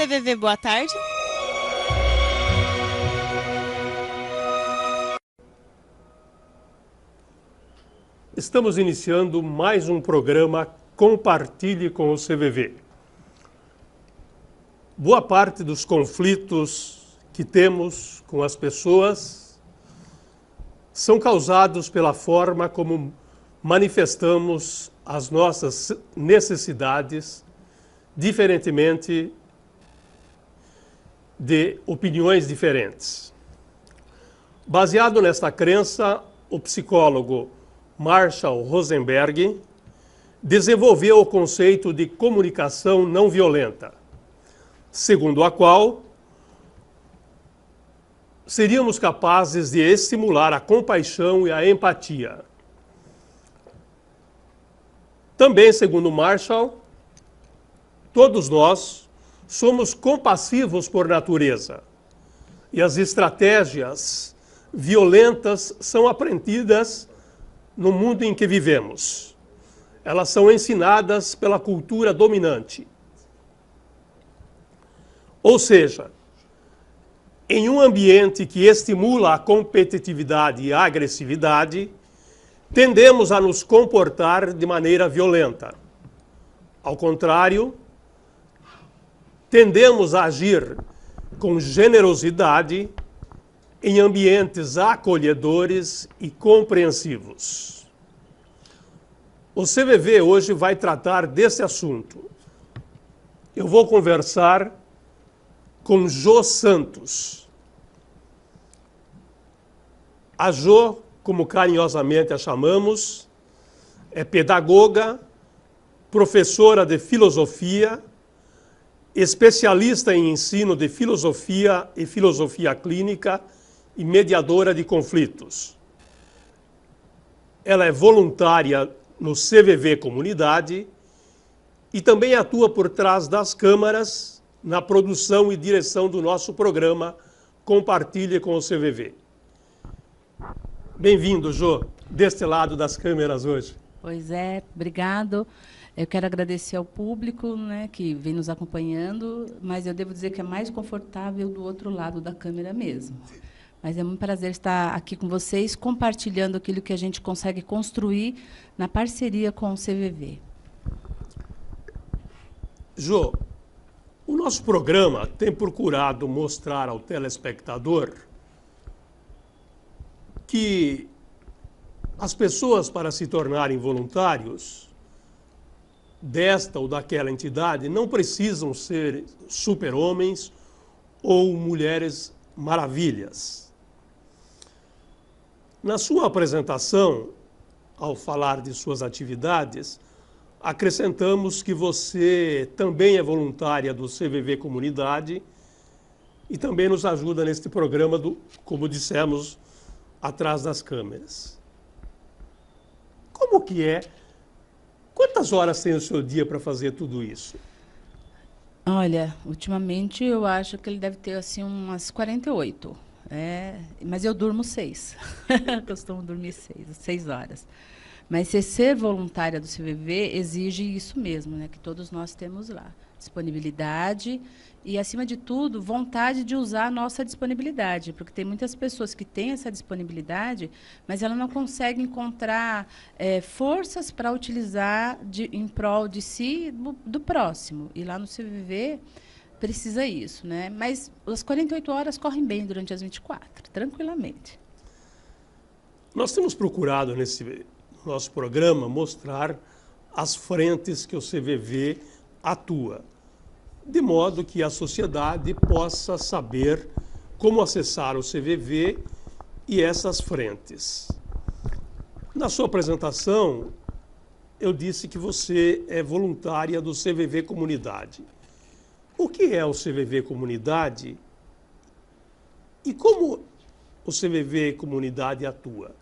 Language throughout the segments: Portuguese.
CVV, boa tarde. Estamos iniciando mais um programa Compartilhe com o CVV. Boa parte dos conflitos que temos com as pessoas são causados pela forma como manifestamos as nossas necessidades, diferentemente de opiniões diferentes. Baseado nesta crença, o psicólogo Marshall Rosenberg desenvolveu o conceito de comunicação não violenta, segundo a qual seríamos capazes de estimular a compaixão e a empatia. Também, segundo Marshall, todos nós somos compassivos por natureza e as estratégias violentas são aprendidas no mundo em que vivemos. Elas são ensinadas pela cultura dominante. Ou seja, em um ambiente que estimula a competitividade e a agressividade, tendemos a nos comportar de maneira violenta. Ao contrário, tendemos a agir com generosidade em ambientes acolhedores e compreensivos. O CVV hoje vai tratar desse assunto. Eu vou conversar com Jo Santos. A Jo, como carinhosamente a chamamos, é pedagoga, professora de filosofia, especialista em ensino de filosofia e filosofia clínica e mediadora de conflitos. Ela é voluntária no CVV Comunidade e também atua por trás das câmaras na produção e direção do nosso programa Compartilhe com o CVV. Bem-vindo, Jo, deste lado das câmeras hoje. Pois é, obrigado. Eu quero agradecer ao público, né, que vem nos acompanhando, mas eu devo dizer que é mais confortável do outro lado da câmera mesmo. Mas é muito prazer estar aqui com vocês, compartilhando aquilo que a gente consegue construir na parceria com o CVV. Jo, o nosso programa tem procurado mostrar ao telespectador que as pessoas, para se tornarem voluntários desta ou daquela entidade, não precisam ser super-homens ou mulheres maravilhas. Na sua apresentação, ao falar de suas atividades, acrescentamos que você também é voluntária do CVV Comunidade e também nos ajuda neste programa, como dissemos, atrás das câmeras. Como que é? Quantas horas tem o seu dia para fazer tudo isso? Olha, ultimamente eu acho que ele deve ter assim umas 48. Mas eu durmo 6. Costumo dormir 6 horas. Mas ser voluntária do CVV exige isso mesmo, né, que todos nós temos lá. Disponibilidade e, acima de tudo, vontade de usar a nossa disponibilidade, porque tem muitas pessoas que têm essa disponibilidade, mas ela não consegue encontrar forças para utilizar em prol de si do próximo. E lá no CVV precisa isso, né? Mas as 48 horas correm bem durante as 24, tranquilamente. Nós temos procurado nesse nosso programa mostrar as frentes que o CVV atua, de modo que a sociedade possa saber como acessar o CVV e essas frentes. Na sua apresentação, eu disse que você é voluntária do CVV Comunidade. O que é o CVV Comunidade e como o CVV Comunidade atua?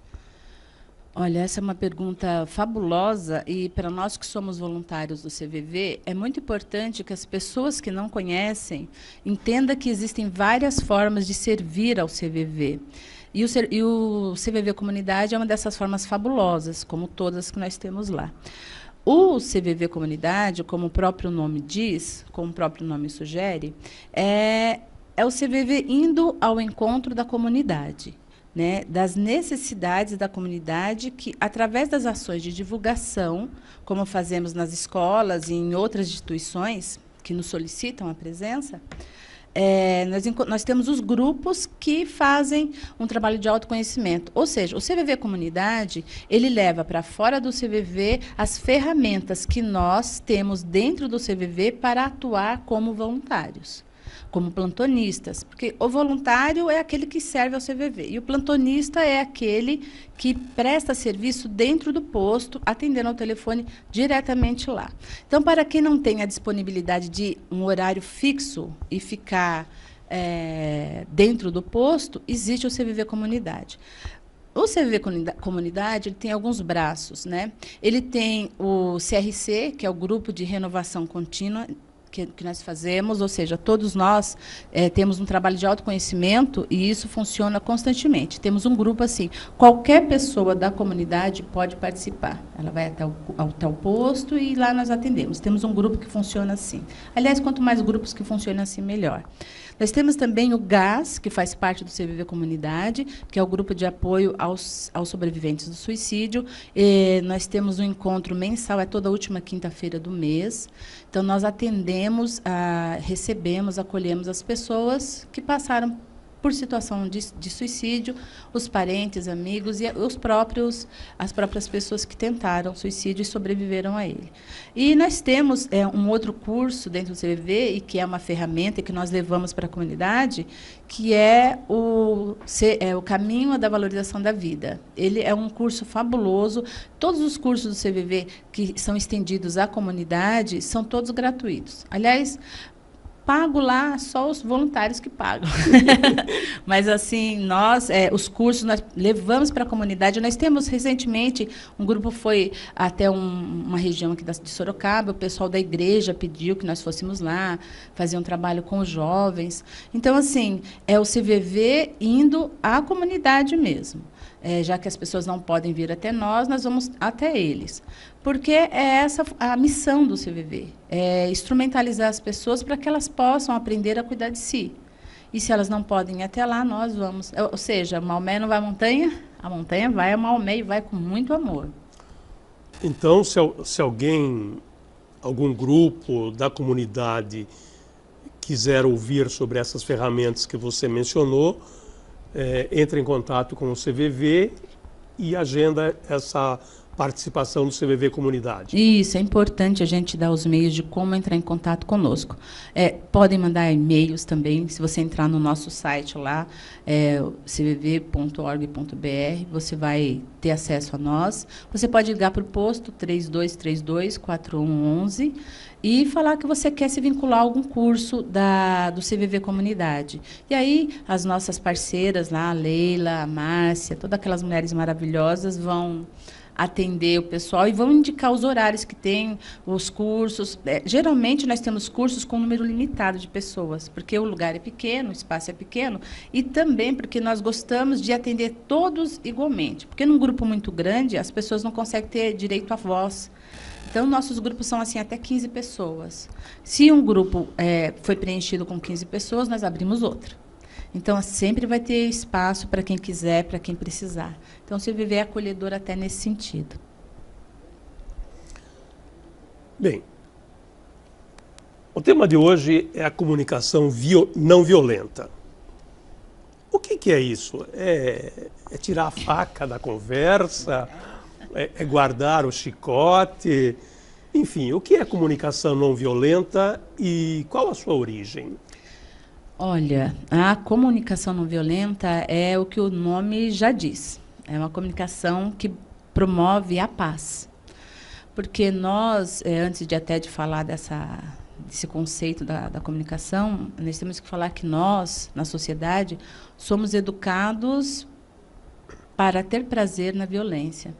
Olha, essa é uma pergunta fabulosa e para nós que somos voluntários do CVV, é muito importante que as pessoas que não conhecem entendam que existem várias formas de servir ao CVV. E o CVV Comunidade é uma dessas formas fabulosas, como todas que nós temos lá. O CVV Comunidade, como o próprio nome diz, como o próprio nome sugere, é o CVV indo ao encontro da comunidade, né, das necessidades da comunidade, que, através das ações de divulgação, como fazemos nas escolas e em outras instituições que nos solicitam a presença, nós temos os grupos que fazem um trabalho de autoconhecimento. Ou seja, o CVV Comunidade, ele leva para fora do CVV as ferramentas que nós temos dentro do CVV para atuar como voluntários, como plantonistas, porque o voluntário é aquele que serve ao CVV e o plantonista é aquele que presta serviço dentro do posto, atendendo ao telefone diretamente lá. Então, para quem não tem a disponibilidade de um horário fixo e ficar dentro do posto, existe o CVV Comunidade. O CVV Comunidade, ele tem alguns braços, né? Ele tem o CRC, que é o Grupo de Renovação Contínua, que nós fazemos, ou seja, todos nós temos um trabalho de autoconhecimento e isso funciona constantemente. Temos um grupo assim, qualquer pessoa da comunidade pode participar. Ela vai até o posto e lá nós atendemos. Temos um grupo que funciona assim. Aliás, quanto mais grupos que funcionam assim, melhor. Nós temos também o GAS, que faz parte do CVV Comunidade, que é o grupo de apoio aos sobreviventes do suicídio. Nós temos um encontro mensal, é toda última quinta-feira do mês. Então, nós atendemos, recebemos, acolhemos as pessoas que passaram por situação de suicídio, os parentes, amigos e as próprias pessoas que tentaram suicídio e sobreviveram a ele. E nós temos um outro curso dentro do CVV, e que é uma ferramenta que nós levamos para a comunidade, que é o Caminho da Valorização da Vida. Ele é um curso fabuloso. Todos os cursos do CVV que são estendidos à comunidade são todos gratuitos. Aliás, pago lá só os voluntários que pagam. Mas, assim, os cursos, nós levamos para a comunidade. Nós temos, recentemente, um grupo foi até uma região aqui de Sorocaba, o pessoal da igreja pediu que nós fôssemos lá, fazer um trabalho com os jovens. Então, assim, é o CVV indo à comunidade mesmo. Já que as pessoas não podem vir até nós vamos até eles. Porque é essa a missão do CVV, é instrumentalizar as pessoas para que elas possam aprender a cuidar de si. E se elas não podem ir até lá, nós vamos. Ou seja, Maomé não vai à montanha, a montanha vai a Maomé e vai com muito amor. Então, se algum grupo da comunidade quiser ouvir sobre essas ferramentas que você mencionou, entra em contato com o CVV e agenda essa participação do CVV Comunidade. Isso, é importante a gente dar os meios de como entrar em contato conosco. Podem mandar e-mails também, se você entrar no nosso site lá, cvv.org.br, você vai ter acesso a nós. Você pode ligar para o posto 3232-4111 e falar que você quer se vincular a algum curso do CVV Comunidade. E aí, as nossas parceiras lá, a Leila, a Márcia, todas aquelas mulheres maravilhosas vão atender o pessoal e vão indicar os horários que tem, os cursos. Geralmente, nós temos cursos com um número limitado de pessoas, porque o lugar é pequeno, o espaço é pequeno, e também porque nós gostamos de atender todos igualmente. Porque num grupo muito grande, as pessoas não conseguem ter direito à voz. Então, nossos grupos são assim até 15 pessoas. Se um grupo foi preenchido com 15 pessoas, nós abrimos outro. Então, sempre vai ter espaço para quem quiser, para quem precisar. Então, o CVV é acolhedor até nesse sentido. Bem, o tema de hoje é a comunicação não violenta. O que é isso? É tirar a faca da conversa? É guardar o chicote? Enfim, o que é comunicação não violenta e qual a sua origem? Olha, a comunicação não violenta é o que o nome já diz. É uma comunicação que promove a paz. Porque nós, antes de falar desse conceito da comunicação, nós temos que falar que nós, na sociedade, somos educados para ter prazer na violência.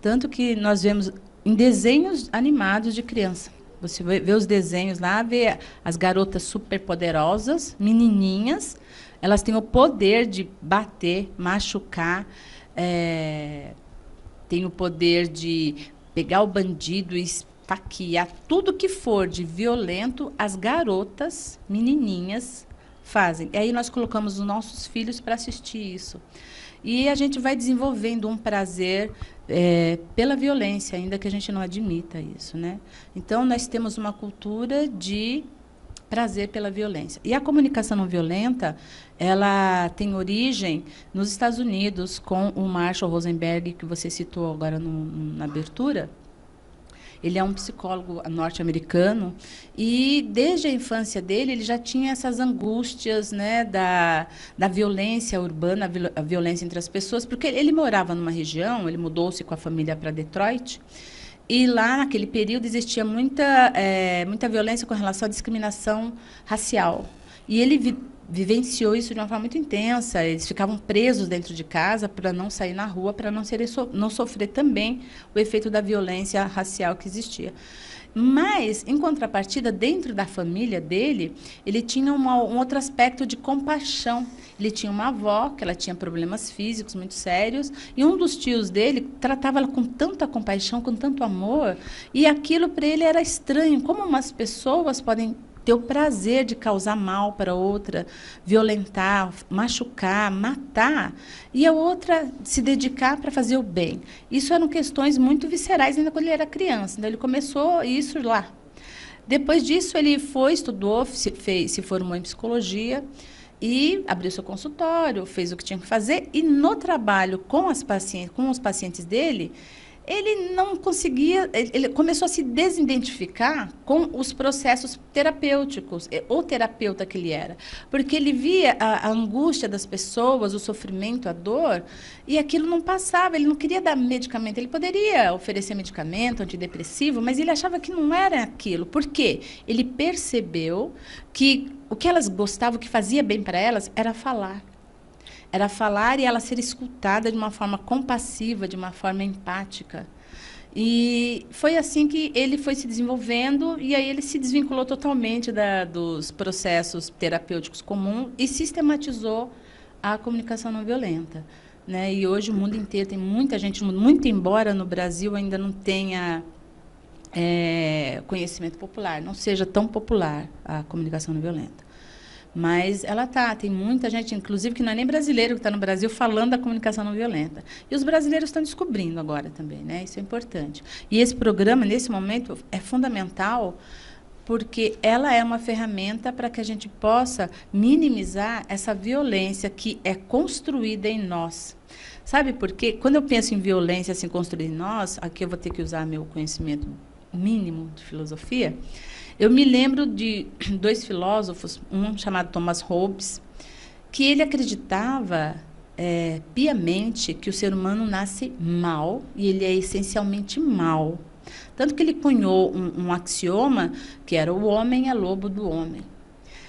Tanto que nós vemos em desenhos animados de criança. Você vê os desenhos lá, vê as garotas superpoderosas, menininhas, elas têm o poder de bater, machucar, têm o poder de pegar o bandido e esfaquear, tudo que for de violento, as garotas, menininhas, fazem. E aí nós colocamos os nossos filhos para assistir isso. E a gente vai desenvolvendo um prazer pela violência, ainda que a gente não admita isso, né? Então, nós temos uma cultura de prazer pela violência. E a comunicação não violenta, ela tem origem nos Estados Unidos, com o Marshall Rosenberg, que você citou agora na abertura. Ele é um psicólogo norte-americano e, desde a infância dele, ele já tinha essas angústias, né, da violência urbana, a violência entre as pessoas, porque ele morava numa região, ele mudou-se com a família para Detroit, e lá, naquele período, existia muita violência com relação à discriminação racial. E ele vivenciou isso de uma forma muito intensa. Eles ficavam presos dentro de casa para não sair na rua, para não sofrer também o efeito da violência racial que existia. Mas, em contrapartida, dentro da família dele, ele tinha um outro aspecto de compaixão. Ele tinha uma avó, que ela tinha problemas físicos muito sérios, e um dos tios dele tratava ela com tanta compaixão, com tanto amor, e aquilo para ele era estranho. Como umas pessoas podem ter o prazer de causar mal para outra, violentar, machucar, matar, e a outra se dedicar para fazer o bem. Isso eram questões muito viscerais ainda quando ele era criança. Então, ele começou isso lá. Depois disso, ele estudou, se formou em psicologia e abriu seu consultório, fez o que tinha que fazer, e no trabalho com os pacientes dele, ele não conseguia, ele começou a se desidentificar com os processos terapêuticos, o terapeuta que ele era, porque ele via a angústia das pessoas, o sofrimento, a dor, e aquilo não passava, ele não queria dar medicamento, ele poderia oferecer medicamento antidepressivo, mas ele achava que não era aquilo. Por quê? Ele percebeu que o que elas gostavam, o que fazia bem para elas, era falar. Era falar e ela ser escutada de uma forma compassiva, de uma forma empática. E foi assim que ele foi se desenvolvendo, e aí ele se desvinculou totalmente dos processos terapêuticos comuns e sistematizou a comunicação não violenta, né? E hoje o mundo inteiro tem muita gente, muito embora no Brasil ainda não tenha conhecimento popular, não seja tão popular a comunicação não violenta. Mas ela tem muita gente, inclusive, que não é nem brasileiro, que está no Brasil, falando da comunicação não violenta. E os brasileiros estão descobrindo agora também, né? Isso é importante. E esse programa, nesse momento, é fundamental, porque ela é uma ferramenta para que a gente possa minimizar essa violência que é construída em nós. Sabe por quê? Quando eu penso em violência assim, construída em nós, aqui eu vou ter que usar meu conhecimento mínimo de filosofia. Eu me lembro de dois filósofos, um chamado Thomas Hobbes, que ele acreditava piamente que o ser humano nasce mal e ele é essencialmente mal. Tanto que ele cunhou um axioma que era o homem é lobo do homem.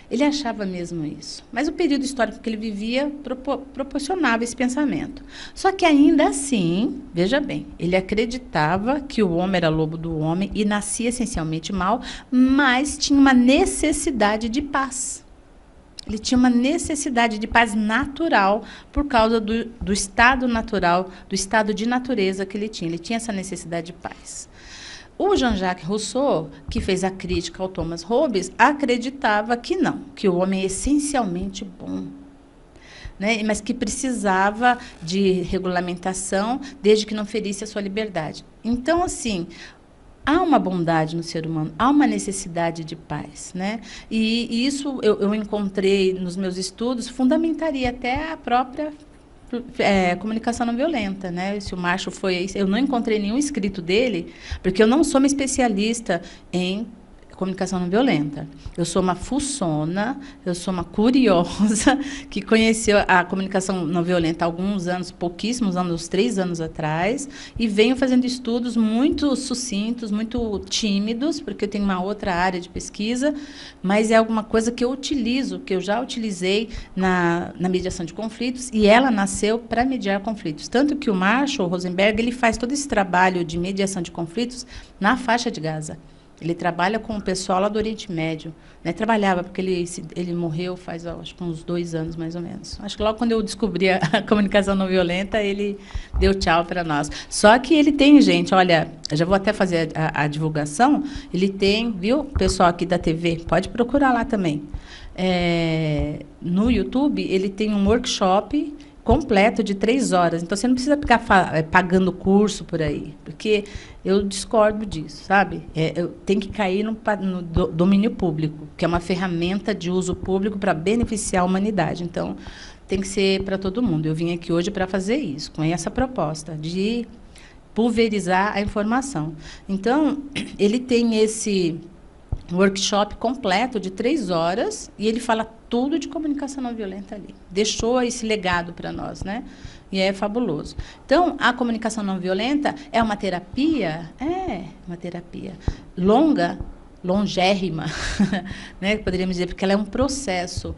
Ele achava mesmo isso. Mas o período histórico que ele vivia proporcionava esse pensamento. Só que ainda assim, veja bem, ele acreditava que o homem era lobo do homem e nascia essencialmente mal, mas tinha uma necessidade de paz. Ele tinha uma necessidade de paz natural por causa do estado natural, do estado de natureza que ele tinha. Ele tinha essa necessidade de paz. O Jean-Jacques Rousseau, que fez a crítica ao Thomas Hobbes, acreditava que não, que o homem é essencialmente bom, né? Mas que precisava de regulamentação desde que não ferisse a sua liberdade. Então, assim, há uma bondade no ser humano, há uma necessidade de paz, né? E isso eu encontrei nos meus estudos, fundamentaria até a própria comunicação não violenta, né? Se o Marshall eu não encontrei nenhum escrito dele, porque eu não sou uma especialista em comunicação não violenta. Eu sou uma fuçona, eu sou uma curiosa que conheceu a comunicação não violenta há alguns anos, pouquíssimos anos, uns 3 anos atrás, e venho fazendo estudos muito sucintos, muito tímidos, porque eu tenho uma outra área de pesquisa, mas é alguma coisa que eu utilizo, que eu já utilizei na mediação de conflitos, e ela nasceu para mediar conflitos. Tanto que o Marshall Rosenberg ele faz todo esse trabalho de mediação de conflitos na faixa de Gaza. Ele trabalha com o pessoal lá do Oriente Médio. Né? Trabalhava, porque ele morreu faz, acho que uns 2 anos, mais ou menos. Acho que logo quando eu descobri a comunicação não violenta, ele deu tchau para nós. Só que ele tem, gente, olha, eu já vou até fazer a divulgação, ele tem, viu, pessoal aqui da TV, pode procurar lá também. No YouTube, ele tem um workshop completo de 3 horas. Então, você não precisa ficar pagando curso por aí, porque eu discordo disso, sabe? Tem que cair no domínio público, que é uma ferramenta de uso público para beneficiar a humanidade. Então, tem que ser para todo mundo. Eu vim aqui hoje para fazer isso, com essa proposta de pulverizar a informação. Então, ele tem esse workshop completo de 3 horas e ele fala tudo de comunicação não violenta ali. Deixou esse legado para nós, né? E é fabuloso. Então, a comunicação não violenta é uma terapia? É uma terapia longérrima, né? Poderíamos dizer, porque ela é um processo.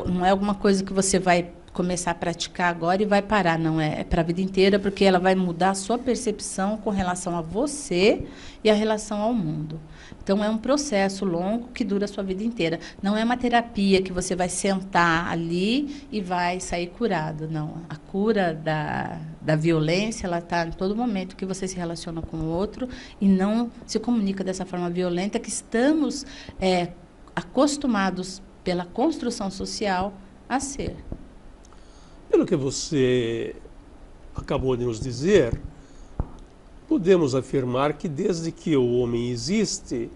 Não é alguma coisa que você vai começar a praticar agora e vai parar. Não, é para a vida inteira, porque ela vai mudar a sua percepção com relação a você e a relação ao mundo. Então, é um processo longo que dura a sua vida inteira. Não é uma terapia que você vai sentar ali e vai sair curado. Não. A cura da violência, ela está em todo momento que você se relaciona com o outro e não se comunica dessa forma violenta que estamos acostumados pela construção social a ser. Pelo que você acabou de nos dizer, podemos afirmar que desde que o homem existe,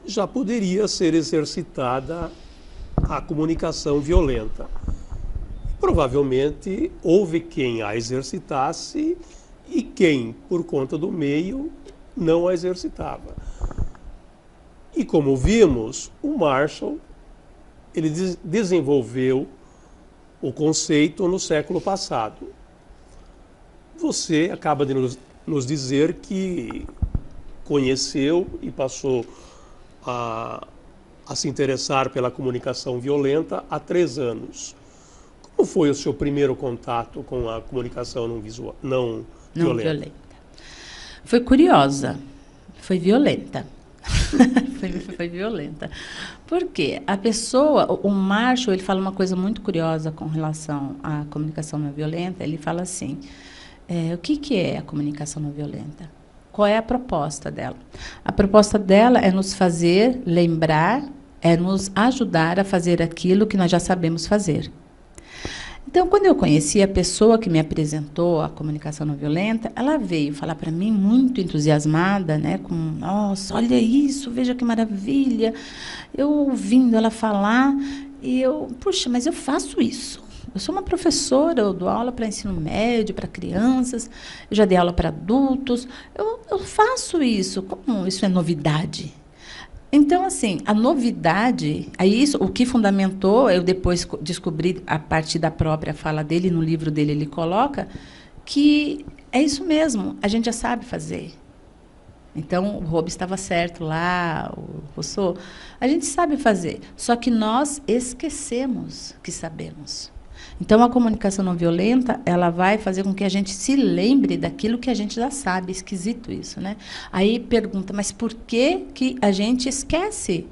já poderia ser exercitada a comunicação violenta. Provavelmente houve quem a exercitasse e quem, por conta do meio, não a exercitava. E como vimos, o Marshall ele desenvolveu o conceito no século passado. Você acaba de nos dizer que conheceu e passou a se interessar pela comunicação violenta há 3 anos. Como foi o seu primeiro contato com a comunicação não violenta? Foi curiosa, foi violenta. foi violenta. Por quê? O Marshall, ele fala uma coisa muito curiosa com relação à comunicação não violenta. Ele fala assim, o que é a comunicação não violenta? Qual é a proposta dela? A proposta dela é nos fazer lembrar, é nos ajudar a fazer aquilo que nós já sabemos fazer. Então, quando eu conheci a pessoa que me apresentou a comunicação não violenta, ela veio falar para mim muito entusiasmada, né, com, nossa, olha isso, veja que maravilha. Eu ouvindo ela falar, e eu, puxa, mas eu faço isso. Eu sou uma professora, eu dou aula para ensino médio, para crianças, eu já dei aula para adultos, eu faço isso. Como isso é novidade? Então, assim, a novidade, o que fundamentou, eu depois descobri, a partir da própria fala dele, no livro dele ele coloca, que é isso mesmo, a gente já sabe fazer. Então, o Rob estava certo lá, o Rousseau, a gente sabe fazer, só que nós esquecemos que sabemos. Então, a comunicação não violenta, ela vai fazer com que a gente se lembre daquilo que a gente já sabe. Esquisito isso, né? Aí pergunta, mas por que a gente esquece?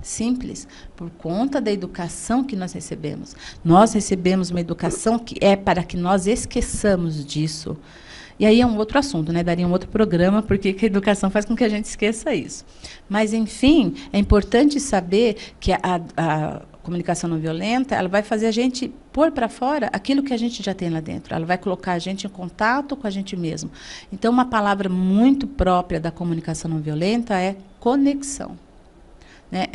Simples, por conta da educação que nós recebemos. Nós recebemos uma educação que é para que nós esqueçamos disso. E aí é um outro assunto, né? Daria um outro programa, porque a educação faz com que a gente esqueça isso. Mas, enfim, é importante saber que a comunicação não violenta, ela vai fazer a gente pôr para fora aquilo que a gente já tem lá dentro. Ela vai colocar a gente em contato com a gente mesmo. Então, uma palavra muito própria da comunicação não violenta é conexão. Né?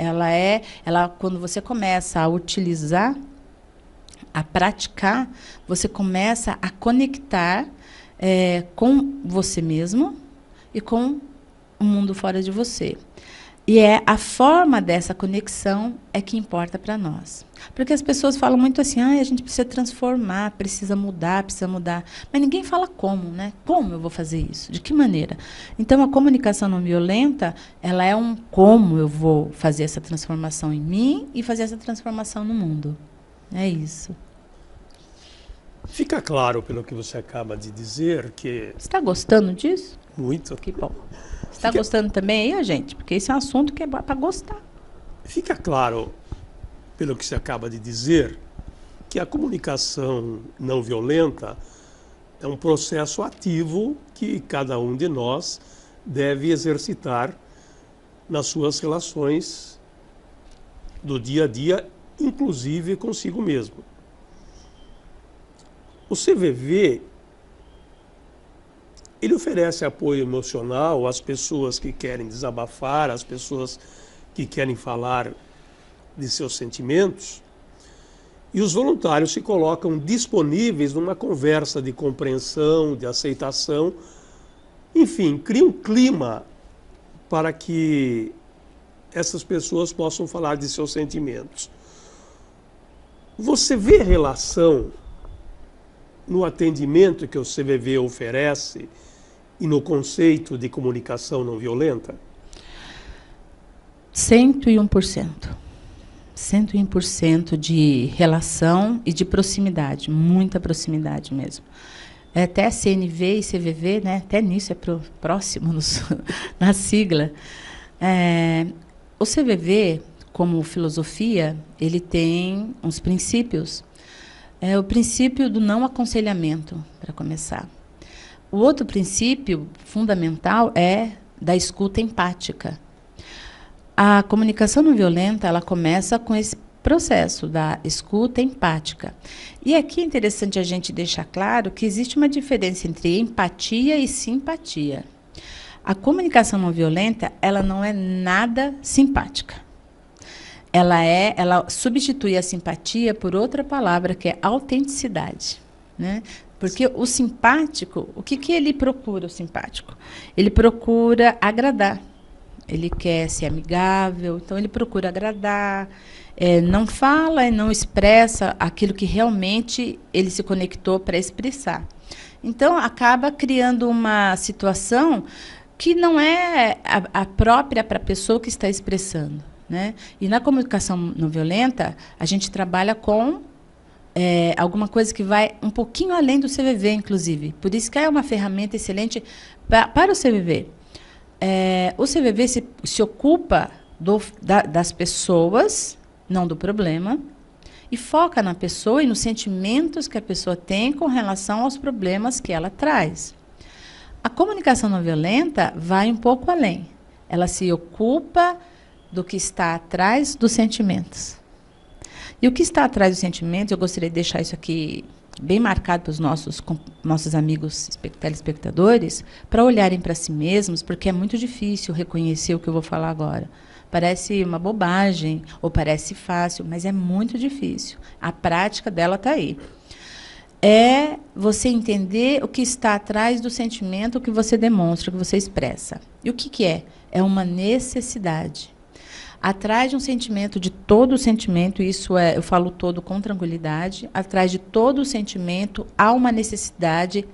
Quando você começa a utilizar, a praticar, você começa a conectar com você mesmo e com o mundo fora de você. E a forma dessa conexão é que importa para nós. Porque as pessoas falam muito assim, a gente precisa transformar, precisa mudar. Mas ninguém fala como, né? Como eu vou fazer isso? De que maneira? Então, a comunicação não violenta, ela é um como eu vou fazer essa transformação em mim e fazer essa transformação no mundo. É isso. Fica claro, pelo que você acaba de dizer, que... Você está gostando disso? Muito. Que bom. Você está gostando também aí, gente? Porque esse é um assunto que é para gostar. Fica claro, pelo que você acaba de dizer, que a comunicação não violenta é um processo ativo que cada um de nós deve exercitar nas suas relações do dia a dia, inclusive consigo mesmo. O CVV, ele oferece apoio emocional às pessoas que querem desabafar, às pessoas que querem falar de seus sentimentos, e os voluntários se colocam disponíveis numa conversa de compreensão, de aceitação, enfim, cria um clima para que essas pessoas possam falar de seus sentimentos. Você vê relação no atendimento que o CVV oferece e no conceito de comunicação não violenta? 101%. 101% de relação e de proximidade, muita proximidade mesmo. Até CNV e CVV, né, até nisso é próximo na sigla. O CVV, como filosofia, ele tem uns princípios. O princípio do não aconselhamento, para começar. O outro princípio fundamental é da escuta empática. A comunicação não violenta, ela começa com esse processo da escuta empática. E aqui é interessante a gente deixar claro que existe uma diferença entre empatia e simpatia. A comunicação não violenta, ela não é nada simpática. Ela substitui a simpatia por outra palavra, que é autenticidade, né? Porque o simpático, o que ele procura, o simpático? Ele procura agradar. Ele quer ser amigável, então ele procura agradar, não fala e não expressa aquilo que realmente ele se conectou para expressar. Então, acaba criando uma situação que não é a própria para a pessoa que está expressando, né? E na comunicação não violenta, a gente trabalha com alguma coisa que vai um pouquinho além do CVV, inclusive. Por isso que é uma ferramenta excelente para o CVV. O CVV se ocupa das pessoas, não do problema, e foca na pessoa e nos sentimentos que a pessoa tem com relação aos problemas que ela traz. A comunicação não violenta vai um pouco além. Ela se ocupa do que está atrás dos sentimentos. E o que está atrás dos sentimentos, eu gostaria de deixar isso aqui bem marcado para os nossos amigos telespectadores, para olharem para si mesmos, porque é muito difícil reconhecer o que eu vou falar agora. Parece uma bobagem, ou parece fácil, mas é muito difícil. A prática dela está aí. É você entender o que está atrás do sentimento que você demonstra, que você expressa. E o que é? É uma necessidade. Atrás de um sentimento, de todo o sentimento, isso eu falo todo com tranquilidade, atrás de todo o sentimento há uma necessidade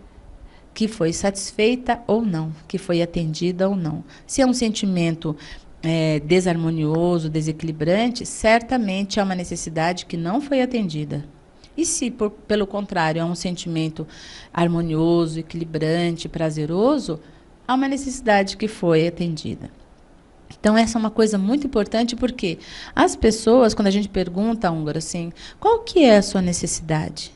que foi satisfeita ou não, que foi atendida ou não. Se é um sentimento desarmonioso, desequilibrante, certamente há uma necessidade que não foi atendida. E se, pelo contrário, é um sentimento harmonioso, equilibrante, prazeroso, há uma necessidade que foi atendida. Então, essa é uma coisa muito importante, porque as pessoas, quando a gente pergunta, Húngaro, assim, qual que é a sua necessidade?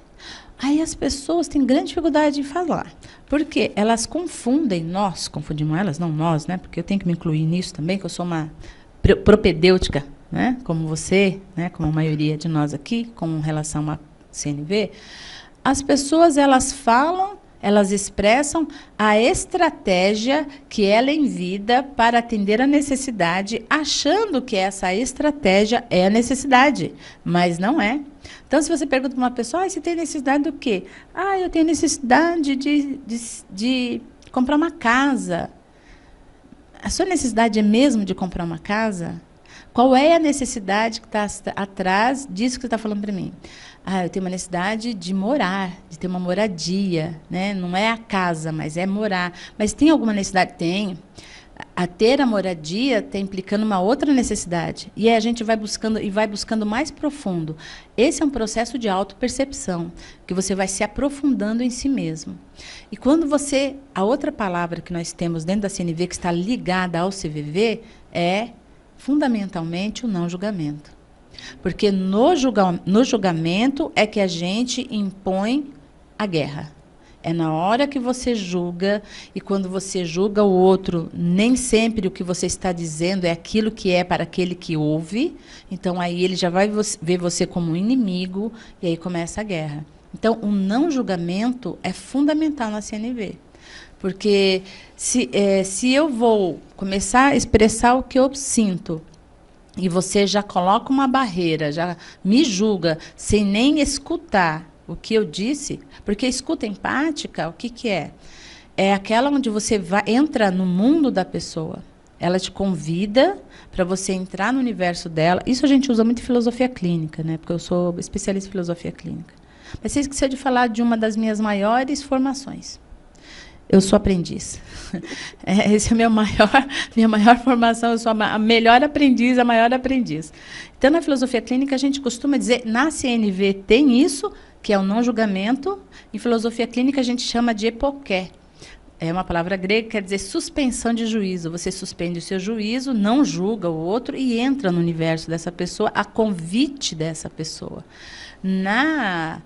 Aí as pessoas têm grande dificuldade em falar, porque elas confundem, nós confundimos elas, não nós, né? Porque eu tenho que me incluir nisso também, que eu sou uma propedêutica, né? Como você, né? Como a maioria de nós aqui, com relação a CNV. As pessoas, elas falam, elas expressam a estratégia que ela envida para atender a necessidade, achando que essa estratégia é a necessidade, mas não é. Então, se você pergunta para uma pessoa, você tem necessidade do quê? Eu tenho necessidade de comprar uma casa. A sua necessidade é mesmo de comprar uma casa? Qual é a necessidade que está atrás disso que você está falando para mim? Eu tenho uma necessidade de morar, de ter uma moradia, né? Não é a casa, mas é morar. Mas tem alguma necessidade? Tem. A ter a moradia está implicando uma outra necessidade. E aí a gente vai buscando mais profundo. Esse é um processo de autopercepção, que você vai se aprofundando em si mesmo. E quando você... A outra palavra que nós temos dentro da CNV, que está ligada ao CVV, é, fundamentalmente, o não julgamento. Porque no julgamento é que a gente impõe a guerra. É na hora que você julga, e quando você julga o outro, nem sempre o que você está dizendo é aquilo que é para aquele que ouve. Então, aí ele já vai ver você como um inimigo, e aí começa a guerra. Então, o não julgamento é fundamental na CNV. Porque se eu vou começar a expressar o que eu sinto, e você já coloca uma barreira, já me julga, sem nem escutar o que eu disse, porque a escuta empática, o que é? É aquela onde você entra no mundo da pessoa. Ela te convida para você entrar no universo dela. Isso a gente usa muito em filosofia clínica, né? Porque eu sou especialista em filosofia clínica. Mas você esqueceu de falar de uma das minhas maiores formações. Eu sou aprendiz. Essa é a minha maior formação. Eu sou a melhor aprendiz, a maior aprendiz. Então, na filosofia clínica, a gente costuma dizer, na CNV tem isso, que é o não julgamento. Em filosofia clínica, a gente chama de epoké. É uma palavra grega que quer dizer suspensão de juízo. Você suspende o seu juízo, não julga o outro e entra no universo dessa pessoa, a convite dessa pessoa. Na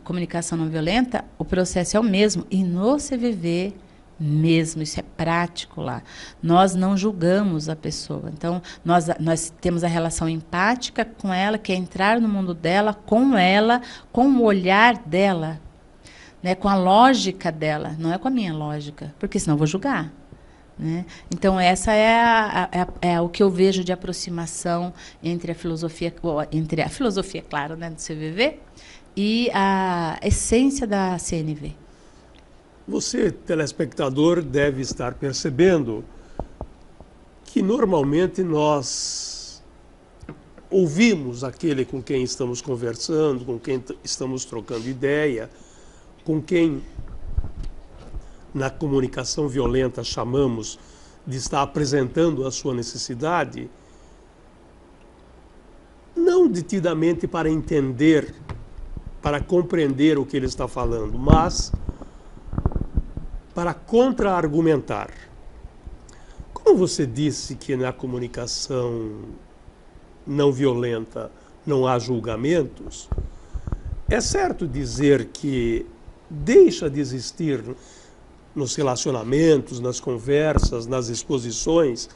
comunicação não violenta, o processo é o mesmo. E no CVV, mesmo, isso é prático lá. Nós não julgamos a pessoa. Então, nós temos a relação empática com ela, que é entrar no mundo dela, com o olhar dela, né, com a lógica dela, não é com a minha lógica, porque senão eu vou julgar. Né? Então, essa é o que eu vejo de aproximação entre a filosofia, claro, né, do CVV, e a essência da CNV. Você, telespectador, deve estar percebendo que normalmente nós ouvimos aquele com quem estamos conversando, com quem estamos trocando ideia, com quem na comunicação violenta chamamos de estar apresentando a sua necessidade, não detidamente para entender, para compreender o que ele está falando, mas para contra-argumentar. Como você disse que na comunicação não violenta não há julgamentos, é certo dizer que deixa de existir nos relacionamentos, nas conversas, nas exposições,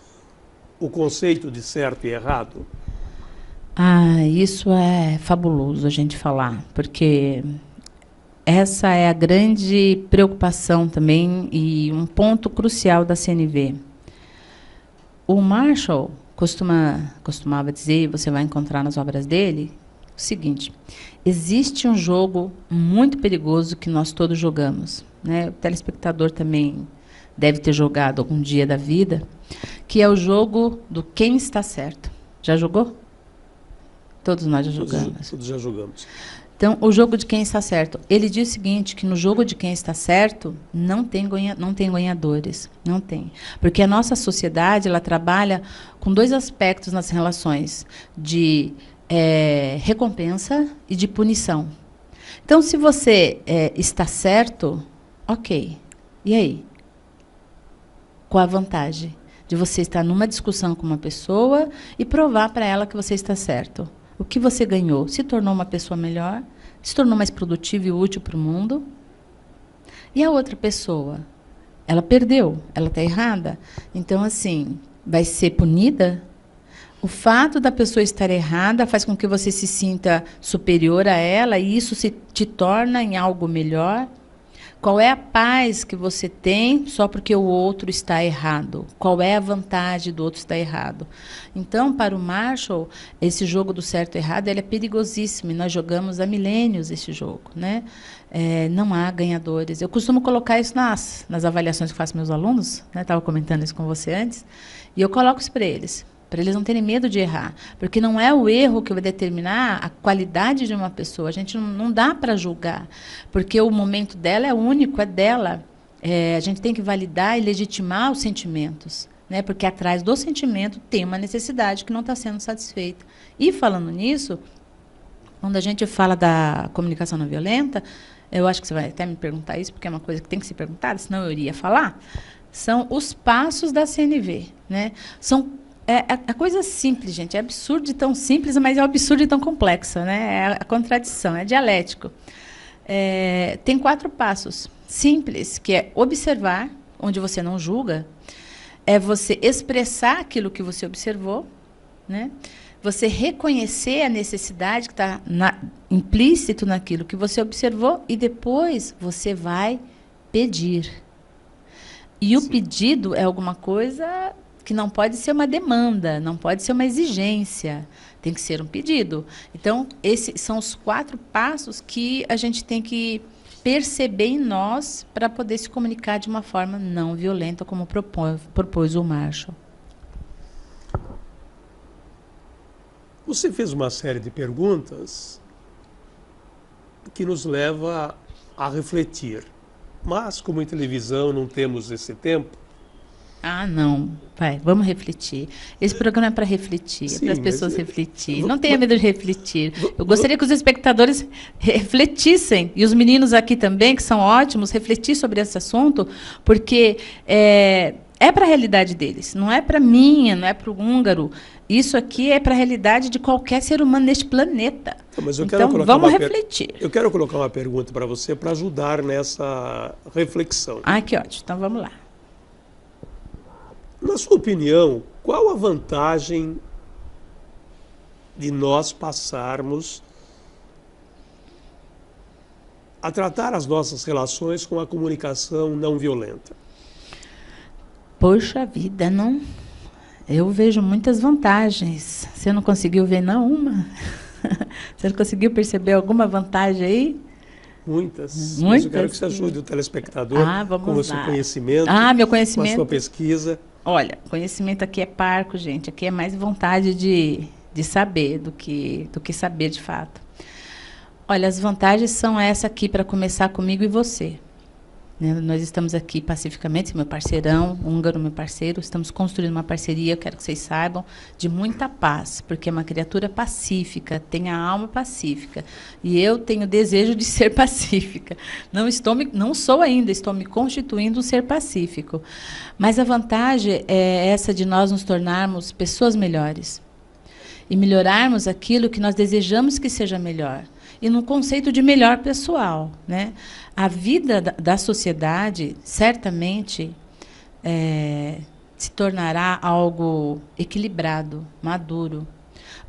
o conceito de certo e errado? Isso é fabuloso a gente falar, porque essa é a grande preocupação também e um ponto crucial da CNV. O Marshall costumava dizer, você vai encontrar nas obras dele, o seguinte: existe um jogo muito perigoso que nós todos jogamos, né? O telespectador também deve ter jogado algum dia da vida, que é o jogo do quem está certo. Já jogou? Todos nós já jogamos. Todos já jogamos. Então, o jogo de quem está certo. Ele diz o seguinte, que no jogo de quem está certo, não tem ganhadores. Não tem. Porque a nossa sociedade, ela trabalha com dois aspectos nas relações, de recompensa e de punição. Então, se você está certo, ok. E aí? Qual a vantagem de você estar numa discussão com uma pessoa e provar para ela que você está certo? O que você ganhou? Se tornou uma pessoa melhor? Se tornou mais produtiva e útil para o mundo? E a outra pessoa? Ela perdeu, ela está errada. Então, assim, vai ser punida? O fato da pessoa estar errada faz com que você se sinta superior a ela e isso te torna em algo melhor? Qual é a paz que você tem só porque o outro está errado? Qual é a vantagem do outro estar errado? Então, para o Marshall, esse jogo do certo e errado ele é perigosíssimo. E nós jogamos há milênios esse jogo. Né? Não há ganhadores. Eu costumo colocar isso nas avaliações que faço meus alunos. Né? Estava comentando isso com você antes. E eu coloco isso para eles não terem medo de errar. Porque não é o erro que vai determinar a qualidade de uma pessoa. A gente não dá para julgar, porque o momento dela é único, é dela. A gente tem que validar e legitimar os sentimentos. né? Porque atrás do sentimento tem uma necessidade que não está sendo satisfeita. E falando nisso, quando a gente fala da comunicação não violenta, eu acho que você vai até me perguntar isso, porque é uma coisa que tem que ser perguntada, senão eu iria falar, são os passos da CNV, né? É coisa simples, gente. É absurdo de tão simples, mas é absurdo de tão complexa, né? É a contradição, é dialético. Tem 4 passos simples, que é observar, onde você não julga, é você expressar aquilo que você observou, né? Você reconhecer a necessidade que está implícito naquilo que você observou e depois você vai pedir. E o pedido é alguma coisa que não pode ser uma demanda, não pode ser uma exigência, tem que ser um pedido. Então, esses são os 4 passos que a gente tem que perceber em nós para poder se comunicar de uma forma não violenta, como propôs o Marshall. Você fez uma série de perguntas que nos leva a refletir. Mas, como em televisão não temos esse tempo... Ah, não. Vai, vamos refletir. Esse programa é para refletir, é para as pessoas refletirem. Não tenha medo de refletir. Eu gostaria que os espectadores refletissem, e os meninos aqui também, que são ótimos, refletir sobre esse assunto, porque é para a realidade deles, não é para minha, não é para o húngaro. Isso aqui é para a realidade de qualquer ser humano neste planeta. Então, vamos refletir. Eu quero colocar uma pergunta para você para ajudar nessa reflexão. Ah, que ótimo. Então, vamos lá. Na sua opinião, qual a vantagem de nós passarmos a tratar as nossas relações com a comunicação não violenta? Poxa vida, não... Eu vejo muitas vantagens. Você não conseguiu ver nenhuma? Você não conseguiu perceber alguma vantagem aí? Muitas. Mas eu quero que você ajude o telespectador com o seu conhecimento, meu conhecimento, com a sua pesquisa. Olha, conhecimento aqui é parco, gente. Aqui é mais vontade de saber do que saber de fato. Olha, as vantagens são essa aqui para começar comigo e você. Nós estamos aqui pacificamente, meu parceirão, húngaro, meu parceiro, estamos construindo uma parceria, eu quero que vocês saibam, de muita paz, porque é uma criatura pacífica, tem a alma pacífica. E eu tenho o desejo de ser pacífica. Não sou ainda, estou me constituindo um ser pacífico. Mas a vantagem é essa de nós nos tornarmos pessoas melhores. E melhorarmos aquilo que nós desejamos que seja melhor. E no conceito de melhor pessoal, né? A vida da sociedade, certamente, se tornará algo equilibrado, maduro.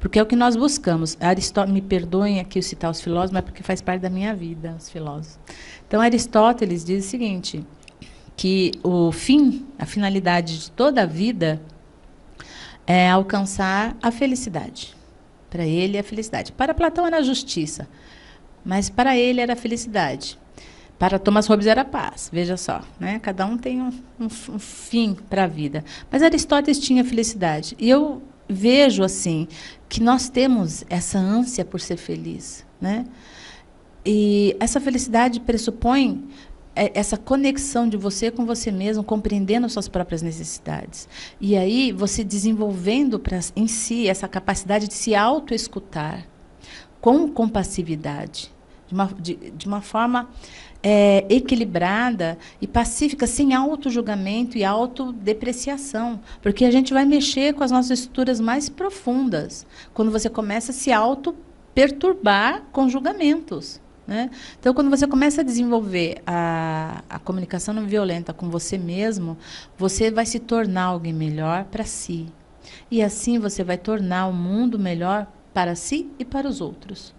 Porque é o que nós buscamos. Aristóteles, me perdoem aqui eu citar os filósofos, mas porque faz parte da minha vida, os filósofos. Então, Aristóteles diz o seguinte, que a finalidade de toda a vida é alcançar a felicidade. Para ele, é a felicidade. Para Platão, era a justiça. Mas, para ele, era a felicidade. Para Thomas Hobbes, era a paz. Veja só. Né? Cada um tem um fim para a vida. Mas Aristóteles tinha felicidade. E eu vejo assim que nós temos essa ânsia por ser feliz. Né? E essa felicidade pressupõe essa conexão de você com você mesmo, compreendendo as suas próprias necessidades. E aí, você desenvolvendo em si essa capacidade de se autoescutar com compassividade, de uma forma equilibrada e pacífica, sem autojulgamento e autodepreciação. Porque a gente vai mexer com as nossas estruturas mais profundas, quando você começa a se auto-perturbar com julgamentos. Né? Então, quando você começa a desenvolver a comunicação não violenta com você mesmo, você vai se tornar alguém melhor para si. E assim você vai tornar o mundo melhor para si e para os outros.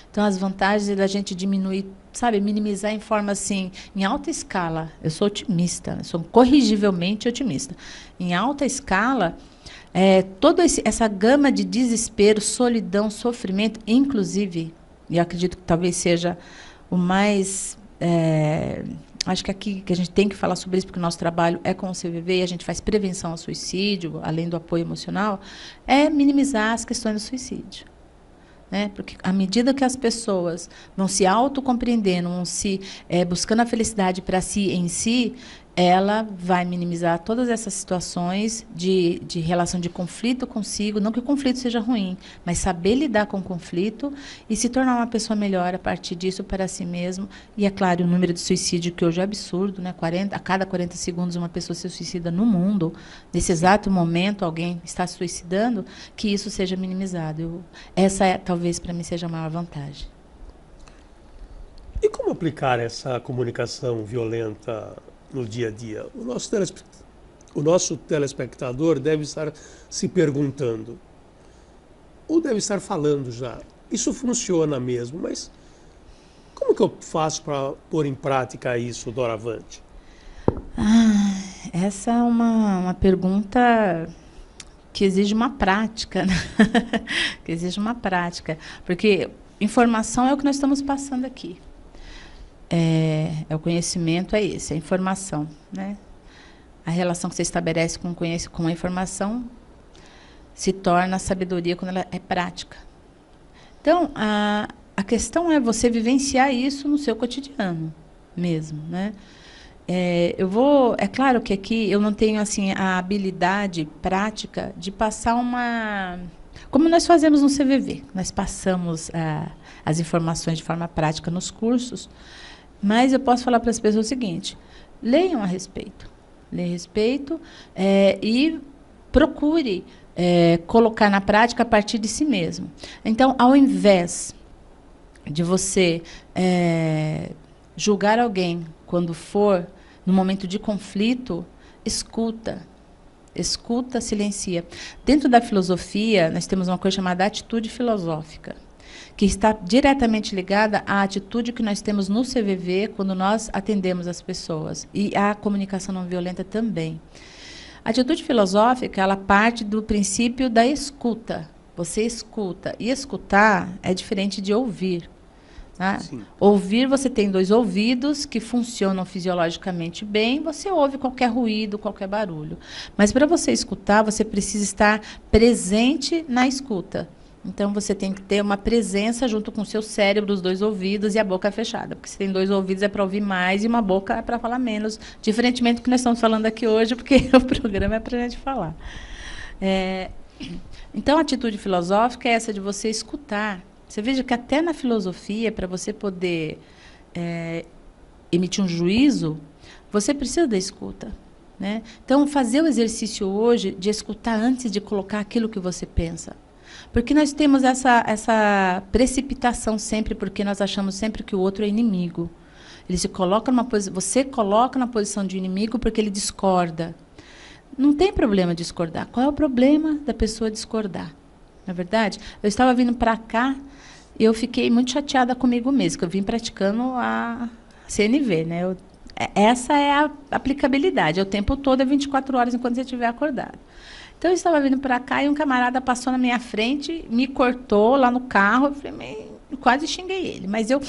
Então, as vantagens é da gente diminuir, sabe, minimizar em forma assim, em alta escala. Eu sou otimista, eu sou corrigivelmente otimista. Em alta escala, toda essa gama de desespero, solidão, sofrimento, inclusive... E eu acredito que talvez seja o mais... acho que aqui que a gente tem que falar sobre isso, porque o nosso trabalho é com o CVV, e a gente faz prevenção ao suicídio, além do apoio emocional, é minimizar as questões do suicídio. Né? Porque à medida que as pessoas vão se autocompreendendo, vão se buscando a felicidade para si em si, ela vai minimizar todas essas situações de relação de conflito consigo, não que o conflito seja ruim, mas saber lidar com o conflito e se tornar uma pessoa melhor a partir disso para si mesmo. E, é claro, o número de suicídio, que hoje é absurdo, né? A cada 40 segundos uma pessoa se suicida no mundo. Nesse exato momento, alguém está se suicidando, que isso seja minimizado. Essa, talvez, para mim, seja a maior vantagem. E como aplicar essa comunicação violenta no dia a dia? O nosso telespectador deve estar se perguntando, ou deve estar falando já, isso funciona mesmo, mas como que eu faço para pôr em prática isso doravante? Essa é uma pergunta que exige uma prática, né? Que exige uma prática, porque informação é o que nós estamos passando aqui. O conhecimento é esse, a informação, né? A relação que você estabelece com a informação se torna sabedoria quando ela é prática. Então, a questão é você vivenciar isso no seu cotidiano mesmo, né? É claro que aqui eu não tenho assim a habilidade prática de passar como nós fazemos no CVV, nós passamos as informações de forma prática nos cursos. Mas eu posso falar para as pessoas o seguinte: leiam a respeito. Leiam a respeito e procure colocar na prática a partir de si mesmo. Então, ao invés de você julgar alguém quando for no momento de conflito, escuta. Escuta, silencia. Dentro da filosofia, nós temos uma coisa chamada atitude filosófica, que está diretamente ligada à atitude que nós temos no CVV quando nós atendemos as pessoas. E a comunicação não violenta também. A atitude filosófica, ela parte do princípio da escuta. Você escuta. E escutar é diferente de ouvir. Tá? Ouvir, você tem 2 ouvidos que funcionam fisiologicamente bem, você ouve qualquer ruído, qualquer barulho. Mas para você escutar, você precisa estar presente na escuta. Então, você tem que ter uma presença junto com o seu cérebro, os 2 ouvidos e a boca fechada. Porque se tem 2 ouvidos é para ouvir mais e uma boca é para falar menos. Diferentemente do que nós estamos falando aqui hoje, porque o programa é para a gente falar. Então, a atitude filosófica é essa de você escutar. Você veja que até na filosofia, para você poder emitir um juízo, você precisa da escuta. Né? Então, fazer o exercício hoje de escutar antes de colocar aquilo que você pensa. Porque nós temos essa precipitação sempre, porque nós achamos sempre que o outro é inimigo. Ele se coloca você coloca na posição de inimigo porque ele discorda. Não tem problema discordar. Qual é o problema da pessoa discordar? Na verdade, eu estava vindo para cá e eu fiquei muito chateada comigo mesma, que eu vim praticando a CNV, né? Essa é a aplicabilidade. É o tempo todo, é 24 horas enquanto você estiver acordado. Então, eu estava vindo para cá e um camarada passou na minha frente, me cortou lá no carro. Eu quase xinguei ele. Mas eu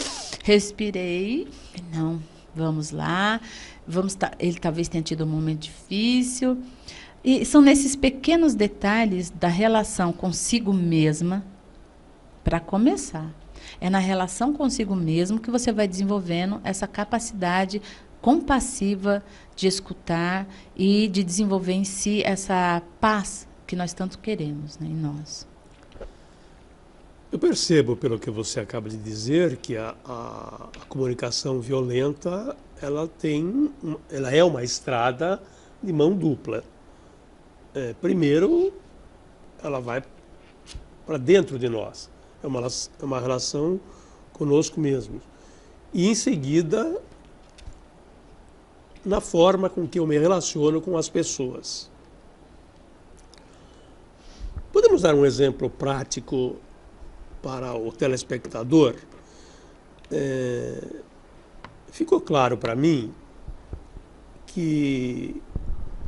respirei. Não, vamos lá. Ele talvez tenha tido um momento difícil. E são nesses pequenos detalhes da relação consigo mesma, para começar. É na relação consigo mesmo que você vai desenvolvendo essa capacidade compassiva de escutar e de desenvolver em si essa paz que nós tanto queremos, né, em nós. Eu percebo, pelo que você acaba de dizer, que a comunicação violenta ela é uma estrada de mão dupla. Primeiro, ela vai para dentro de nós. É uma relação conosco mesmos. E, em seguida, na forma com que eu me relaciono com as pessoas. Podemos dar um exemplo prático para o telespectador? Ficou claro para mim que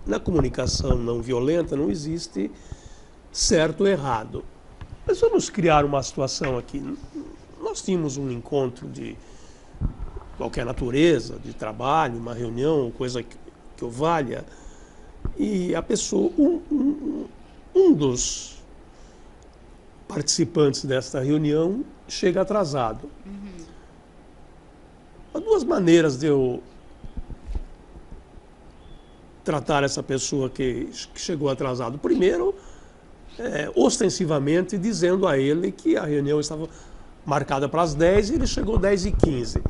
na comunicação não violenta não existe certo ou errado. Mas vamos criar uma situação aqui. Nós tínhamos um encontro de qualquer natureza, de trabalho, uma reunião, coisa que o valha, e a pessoa, um dos participantes desta reunião chega atrasado. Há 2 maneiras de eu tratar essa pessoa que chegou atrasado? Primeiro, ostensivamente dizendo a ele que a reunião estava marcada para as 10 e ele chegou 10h15.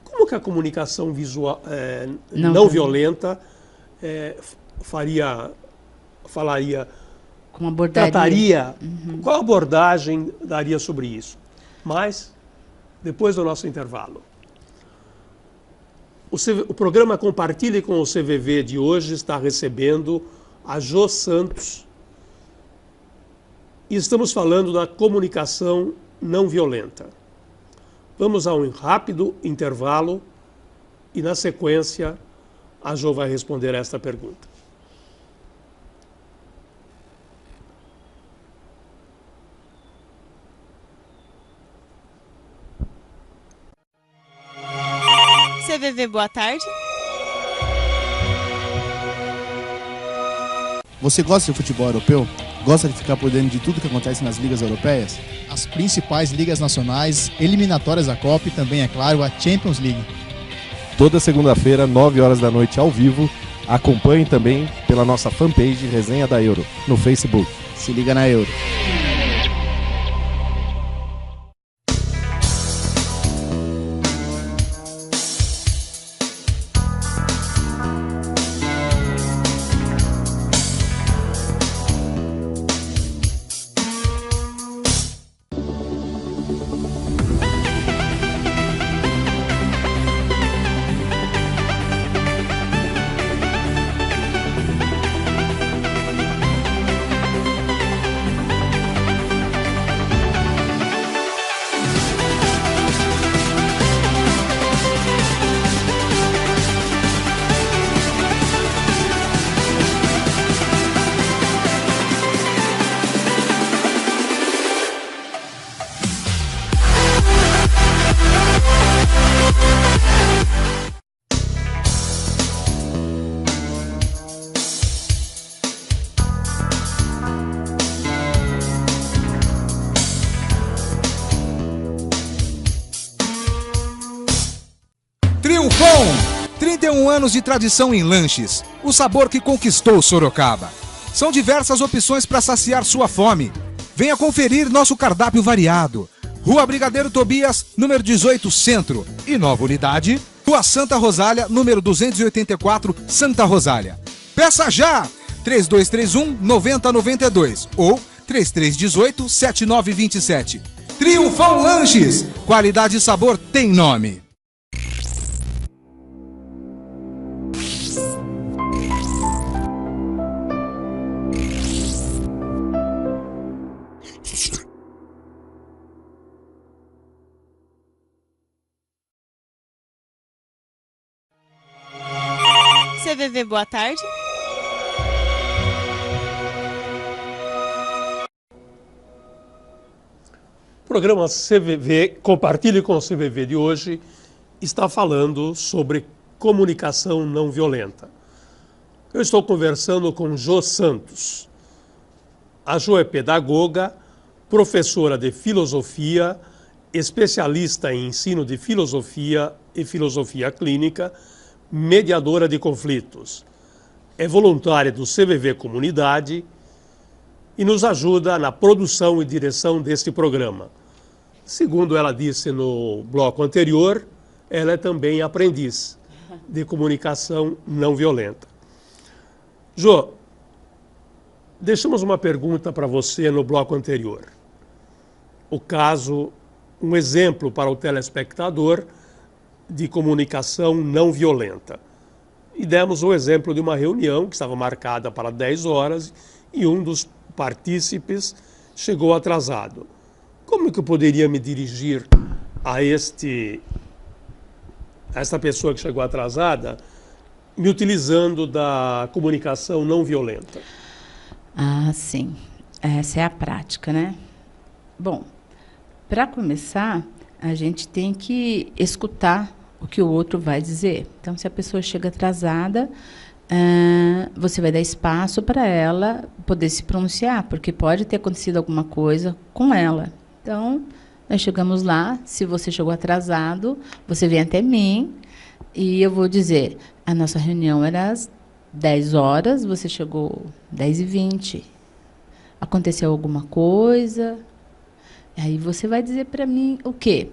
Como que a comunicação visual, não violenta falaria, como abordaria? Trataria, qual abordagem daria sobre isso? Mas, depois do nosso intervalo. O programa Compartilhe com o CVV de hoje está recebendo a Jô Santos. E estamos falando da comunicação não violenta. Vamos a um rápido intervalo e, na sequência, a Jô vai responder a esta pergunta. CVV, boa tarde. Você gosta de futebol europeu? Gosta de ficar por dentro de tudo que acontece nas ligas europeias? As principais ligas nacionais, eliminatórias da Copa e também, é claro, a Champions League. Toda segunda-feira, 9 horas da noite, ao vivo. Acompanhe também pela nossa fanpage Resenha da Euro, no Facebook. Se liga na Euro. Triunfão! 31 anos de tradição em lanches. O sabor que conquistou Sorocaba. São diversas opções para saciar sua fome. Venha conferir nosso cardápio variado. Rua Brigadeiro Tobias, número 18, Centro. E nova unidade, Rua Santa Rosália, número 284, Santa Rosália. Peça já! 3231-9092 ou 3318-7927. Triunfão Lanches. Qualidade e sabor tem nome. CVV, boa tarde. O programa CVV, Compartilhe com o CVV de hoje, está falando sobre comunicação não violenta. Eu estou conversando com Jô Santos. A Jô é pedagoga, professora de filosofia, especialista em ensino de filosofia e filosofia clínica, mediadora de conflitos. É voluntária do CVV Comunidade e nos ajuda na produção e direção deste programa. Segundo ela disse no bloco anterior, ela é também aprendiz de comunicação não violenta. Jô, deixamos uma pergunta para você no bloco anterior. O caso, um exemplo para o telespectador de comunicação não violenta. E demos o exemplo de uma reunião que estava marcada para 10 horas e um dos partícipes chegou atrasado. Como que eu poderia me dirigir a esta pessoa que chegou atrasada, me utilizando da comunicação não violenta? Ah, sim. Essa é a prática, né? Bom, para começar, a gente tem que escutar o que o outro vai dizer. Então, se a pessoa chega atrasada, você vai dar espaço para ela poder se pronunciar, porque pode ter acontecido alguma coisa com ela. Então, nós chegamos lá, se você chegou atrasado, você vem até mim e eu vou dizer, a nossa reunião era às 10 horas, você chegou 10h20. Aconteceu alguma coisa? Aí você vai dizer para mim o quê?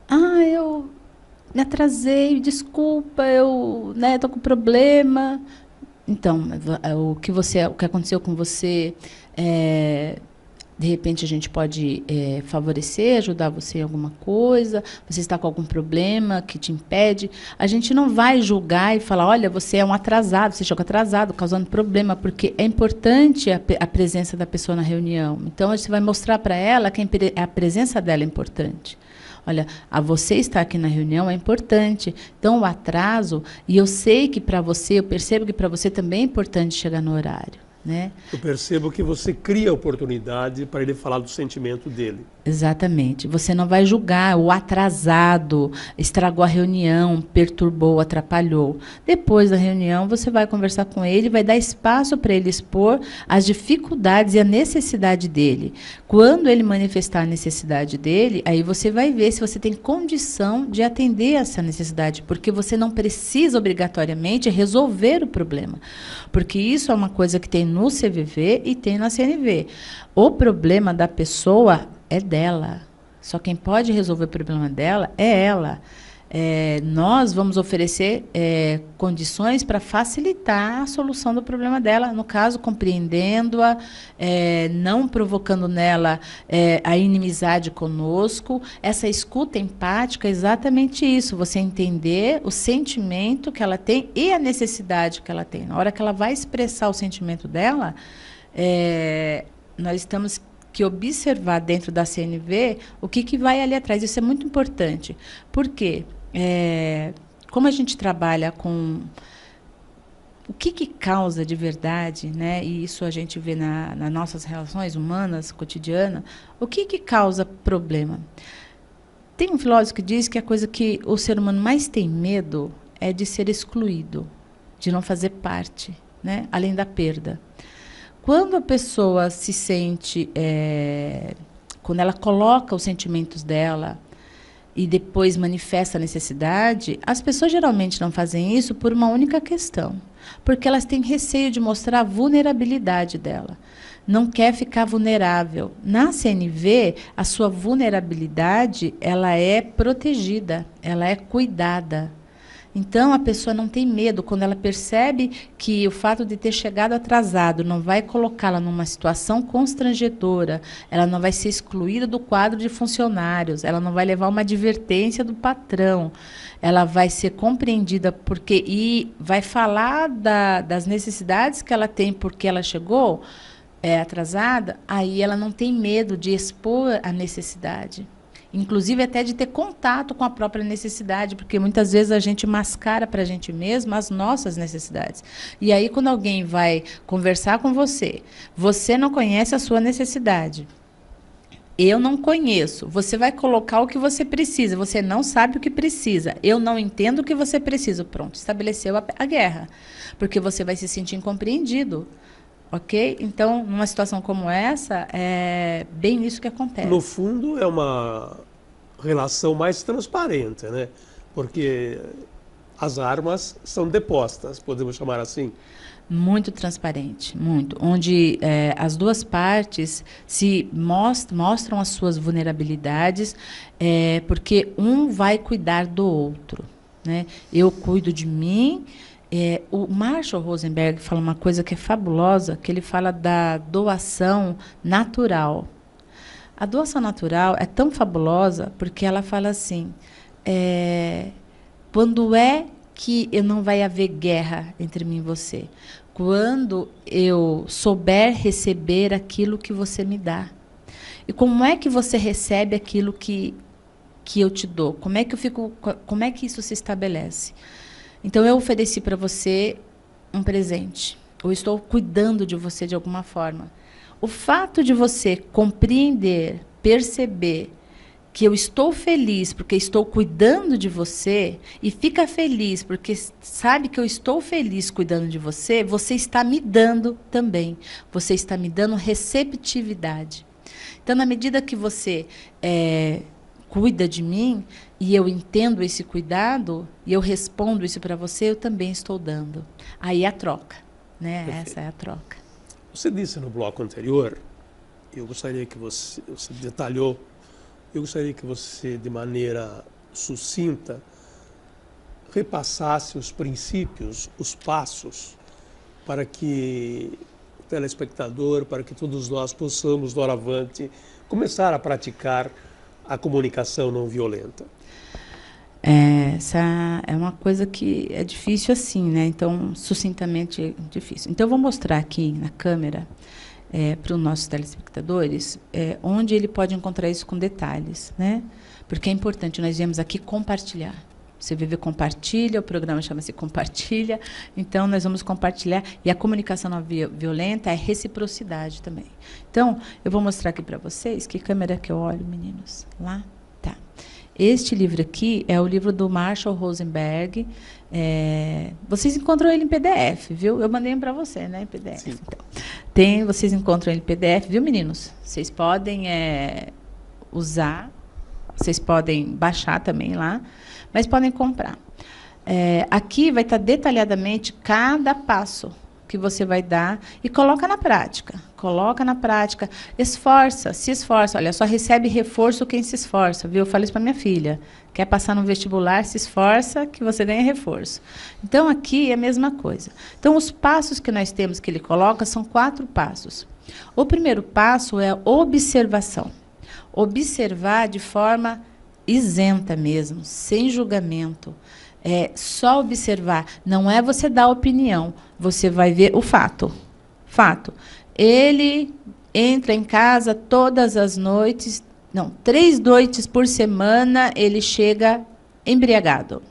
Ah, eu me atrasei, desculpa, eu tô com problema. Então, o que aconteceu com você, de repente a gente pode favorecer, ajudar você em alguma coisa, você está com algum problema que te impede. A gente não vai julgar e falar, olha, você é um atrasado, você chegou atrasado, causando problema, porque é importante a presença da pessoa na reunião. Então, você vai mostrar para ela que a presença dela é importante. Olha, você estar aqui na reunião é importante. Então, o atraso, e eu sei que para você, eu percebo que para você também é importante chegar no horário, né? Eu percebo que você cria oportunidade para ele falar do sentimento dele. Exatamente. Você não vai julgar o atrasado, estragou a reunião, perturbou, atrapalhou. Depois da reunião, você vai conversar com ele, vai dar espaço para ele expor as dificuldades e a necessidade dele. Quando ele manifestar a necessidade dele, aí você vai ver se você tem condição de atender essa necessidade, porque você não precisa obrigatoriamente resolver o problema, porque isso é uma coisa que tem no CVV e tem na CNV. O problema da pessoa é dela. Só quem pode resolver o problema dela é ela. Nós vamos oferecer condições para facilitar a solução do problema dela, no caso, compreendendo-a, não provocando nela a inimizade conosco. Essa escuta empática é exatamente isso, você entender o sentimento que ela tem e a necessidade que ela tem. Na hora que ela vai expressar o sentimento dela, nós estamos que observar dentro da CNV o que vai ali atrás. Isso é muito importante. Por quê? Como a gente trabalha com o que causa de verdade, né? E isso a gente vê nas nossas relações humanas, cotidianas, o que causa problema? Tem um filósofo que diz que a coisa que o ser humano mais tem medo é de ser excluído, de não fazer parte, né? Além da perda. Quando a pessoa se sente, quando ela coloca os sentimentos dela e depois manifesta a necessidade, as pessoas geralmente não fazem isso por uma única questão, porque elas têm receio de mostrar a vulnerabilidade dela. Não quer ficar vulnerável. Na CNV, a sua vulnerabilidade, ela é protegida, ela é cuidada. Então, a pessoa não tem medo quando ela percebe que o fato de ter chegado atrasado não vai colocá-la numa situação constrangedora, ela não vai ser excluída do quadro de funcionários, ela não vai levar uma advertência do patrão, ela vai ser compreendida e vai falar das necessidades que ela tem porque ela chegou atrasada, aí ela não tem medo de expor a necessidade. Inclusive até de ter contato com a própria necessidade, porque muitas vezes a gente mascara para a gente mesma as nossas necessidades. E aí, quando alguém vai conversar com você, você não conhece a sua necessidade. Eu não conheço. Você vai colocar o que você precisa. Você não sabe o que precisa. Eu não entendo o que você precisa. Pronto, estabeleceu a guerra. Porque você vai se sentir incompreendido. Ok? Então, numa situação como essa, é bem isso que acontece. No fundo, é uma relação mais transparente, né? Porque as armas são depostas, podemos chamar assim. Muito transparente, muito. Onde as duas partes se mostram as suas vulnerabilidades, porque um vai cuidar do outro, né? Eu cuido de mim. O Marshall Rosenberg fala uma coisa que é fabulosa, que ele fala da doação natural. A doação natural é tão fabulosa porque ela fala assim, quando é que não vai haver guerra entre mim e você? Quando eu souber receber aquilo que você me dá. E como é que você recebe aquilo que eu te dou? Como é que isso se estabelece? Então, eu ofereci para você um presente. Eu estou cuidando de você de alguma forma. O fato de você compreender, perceber que eu estou feliz porque estou cuidando de você e fica feliz porque sabe que eu estou feliz cuidando de você, você está me dando também. Você está me dando receptividade. Então, na medida que você cuida de mim e eu entendo esse cuidado e eu respondo isso para você, eu também estou dando. Aí a troca, né? Perfeito. Essa é a troca. Você disse no bloco anterior, eu gostaria que você detalhou, eu gostaria que você, de maneira sucinta, repassasse os princípios, os passos, para que o telespectador, para que todos nós possamos, doravante, começar a praticar a comunicação não violenta. Essa é uma coisa que é difícil assim, né? Então, sucintamente é difícil. Então, eu vou mostrar aqui na câmera para os nossos telespectadores onde ele pode encontrar isso com detalhes, né? Porque é importante, nós viemos aqui compartilhar. CVV compartilha, o programa chama-se Compartilha, então nós vamos compartilhar, e a comunicação não violenta é reciprocidade também. Então, eu vou mostrar aqui para vocês, que câmera que eu olho, meninos? Lá? Tá. Este livro aqui é o livro do Marshall Rosenberg. Vocês encontram ele em PDF, viu? Eu mandei para você, né, em PDF. Então, vocês encontram ele em PDF, viu, meninos? Vocês podem usar, vocês podem baixar também lá, mas podem comprar. Aqui vai estar detalhadamente cada passo que você vai dar e coloca na prática. Coloca na prática. Se esforça. Olha, só recebe reforço quem se esforça, viu? Eu falo isso para minha filha. Quer passar no vestibular, se esforça, que você ganha reforço. Então, aqui é a mesma coisa. Então, os passos que nós temos que ele coloca são 4 passos. O primeiro passo é a observação. Observar de forma isenta mesmo, sem julgamento. Só observar. Não é você dar opinião. Você vai ver o fato. Fato. Ele entra em casa todas as noites, 3 noites por semana, ele chega embriagado.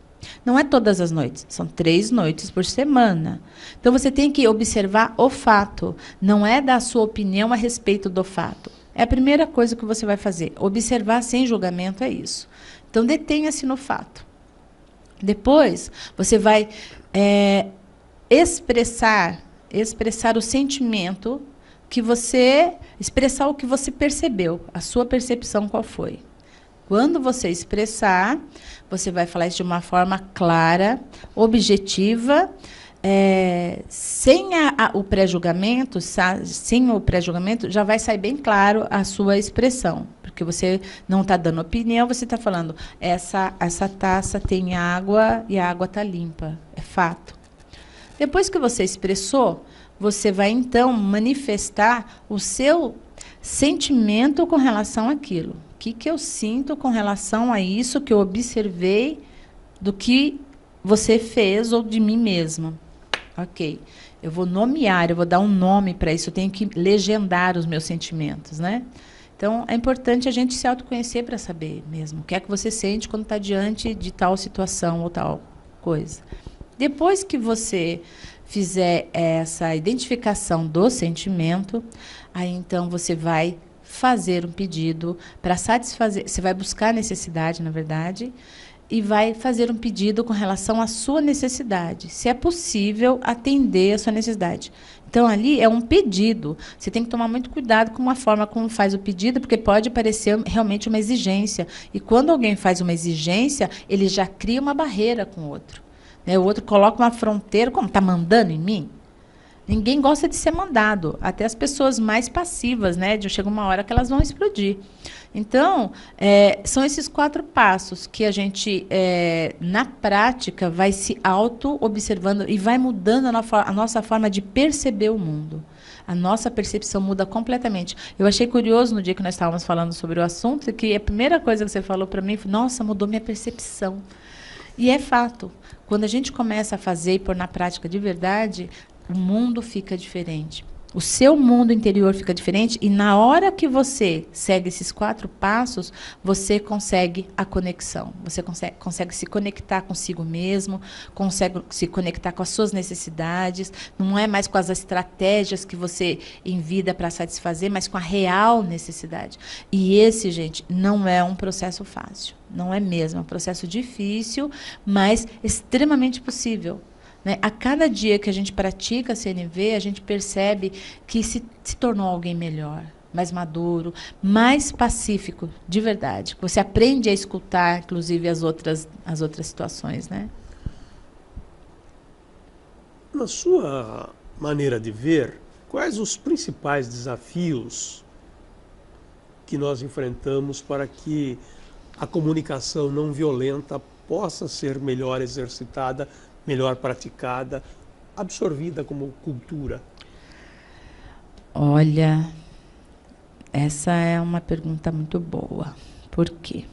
Não é todas as noites, são 3 noites por semana. Então, você tem que observar o fato. Não é dar a sua opinião a respeito do fato. É a primeira coisa que você vai fazer. Observar sem julgamento é isso. Então, detenha-se no fato. Depois, você vai expressar o sentimento que você... Expressar o que você percebeu, a sua percepção qual foi. Quando você expressar, você vai falar isso de uma forma clara, objetiva, sem o pré-julgamento, já vai sair bem claro a sua expressão. Porque você não está dando opinião, você está falando, essa taça tem água e a água está limpa. É fato. Depois que você expressou, você vai, então, manifestar o seu sentimento com relação àquilo. O que eu sinto com relação a isso que eu observei do que você fez ou de mim mesmo. Ok. Eu vou nomear, eu vou dar um nome para isso, eu tenho que legendar os meus sentimentos, né? Então, é importante a gente se autoconhecer para saber mesmo o que é que você sente quando está diante de tal situação ou tal coisa. Depois que você fizer essa identificação do sentimento, aí então você vai fazer um pedido para satisfazer, você vai buscar a necessidade, na verdade, e vai fazer um pedido com relação à sua necessidade, se é possível atender a sua necessidade. Então, ali é um pedido. Você tem que tomar muito cuidado com a forma como faz o pedido, porque pode parecer realmente uma exigência. E quando alguém faz uma exigência, ele já cria uma barreira com o outro. O outro coloca uma fronteira, como está mandando em mim? Ninguém gosta de ser mandado, até as pessoas mais passivas, né? Chega uma hora que elas vão explodir. Então, são esses 4 passos que a gente, na prática, vai se auto-observando e vai mudando a nossa forma de perceber o mundo. A nossa percepção muda completamente. Eu achei curioso no dia que nós estávamos falando sobre o assunto, que a primeira coisa que você falou para mim foi, nossa, mudou minha percepção. E é fato. Quando a gente começa a fazer e pôr na prática de verdade, o mundo fica diferente. O seu mundo interior fica diferente e na hora que você segue esses 4 passos, você consegue a conexão. Você consegue se conectar consigo mesmo, consegue se conectar com as suas necessidades. Não é mais com as estratégias que você envida para satisfazer, mas com a real necessidade. E esse, gente, não é um processo fácil. Não é mesmo. É um processo difícil, mas extremamente possível. A cada dia que a gente pratica a CNV, a gente percebe que se tornou alguém melhor. mais maduro, mais pacífico, de verdade. Você aprende a escutar, inclusive, as outras situações, né? Na sua maneira de ver, quais os principais desafios que nós enfrentamos para que a comunicação não violenta possa ser melhor exercitada, melhor praticada, absorvida como cultura? Olha, essa é uma pergunta muito boa. Por quê?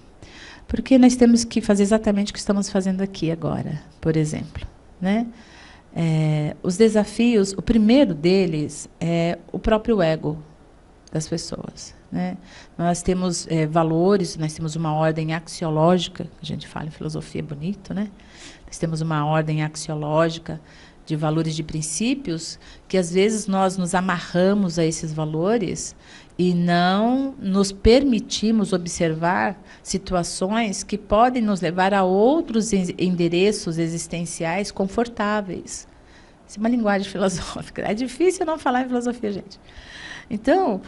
Porque nós temos que fazer exatamente o que estamos fazendo aqui agora, por exemplo, né? Os desafios, o primeiro deles é o próprio ego das pessoas, né? Nós temos valores, nós temos uma ordem axiológica, a gente fala em filosofia bonito, né? Nós temos uma ordem axiológica de valores, de princípios, que às vezes nós nos amarramos a esses valores e não nos permitimos observar situações que podem nos levar a outros endereços existenciais confortáveis. Isso é uma linguagem filosófica. É difícil não falar em filosofia, gente. Então,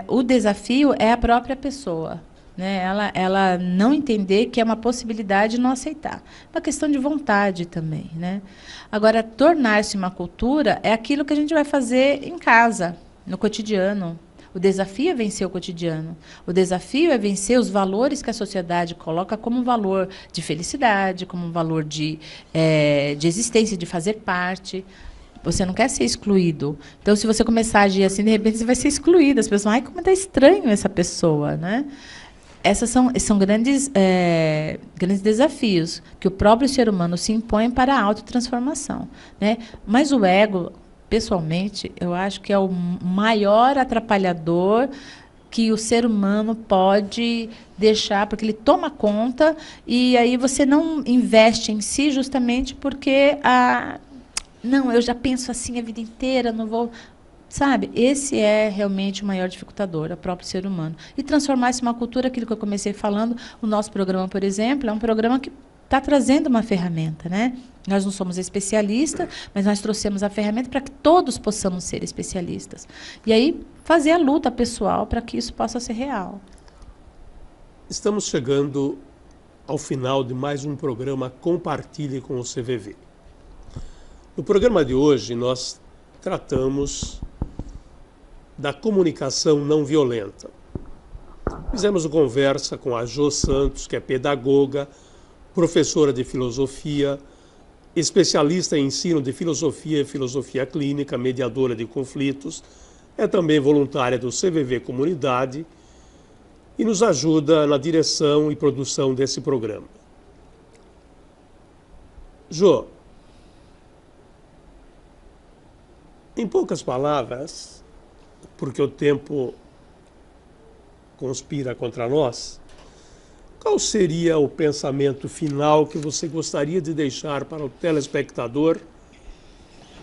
o desafio é a própria pessoa, né? Ela não entender que é uma possibilidade e não aceitar. É uma questão de vontade também, né? Agora, tornar-se uma cultura é aquilo que a gente vai fazer em casa, no cotidiano. O desafio é vencer o cotidiano. O desafio é vencer os valores que a sociedade coloca como valor de felicidade, como valor de existência, de fazer parte. Você não quer ser excluído. Então, se você começar a agir assim, de repente você vai ser excluído. As pessoas vão, ai, como está estranho essa pessoa, né? Essas são grandes desafios que o próprio ser humano se impõe para a autotransformação, né? Mas o ego, pessoalmente, eu acho que é o maior atrapalhador que o ser humano pode deixar, porque ele toma conta e aí você não investe em si justamente porque não, eu já penso assim a vida inteira, não vou... Sabe, esse é realmente o maior dificultador, o próprio ser humano. E transformar isso em uma cultura, aquilo que eu comecei falando, o nosso programa, por exemplo, é um programa que está trazendo uma ferramenta, né? Nós não somos especialistas, mas nós trouxemos a ferramenta para que todos possamos ser especialistas. E aí, fazer a luta pessoal para que isso possa ser real. Estamos chegando ao final de mais um programa Compartilhe com o CVV. No programa de hoje, nós tratamos da comunicação não violenta. Fizemos uma conversa com a Jo Santos, que é pedagoga, professora de filosofia, especialista em ensino de filosofia e filosofia clínica, mediadora de conflitos, é também voluntária do CVV Comunidade e nos ajuda na direção e produção desse programa. Jo, em poucas palavras, porque o tempo conspira contra nós, qual seria o pensamento final que você gostaria de deixar para o telespectador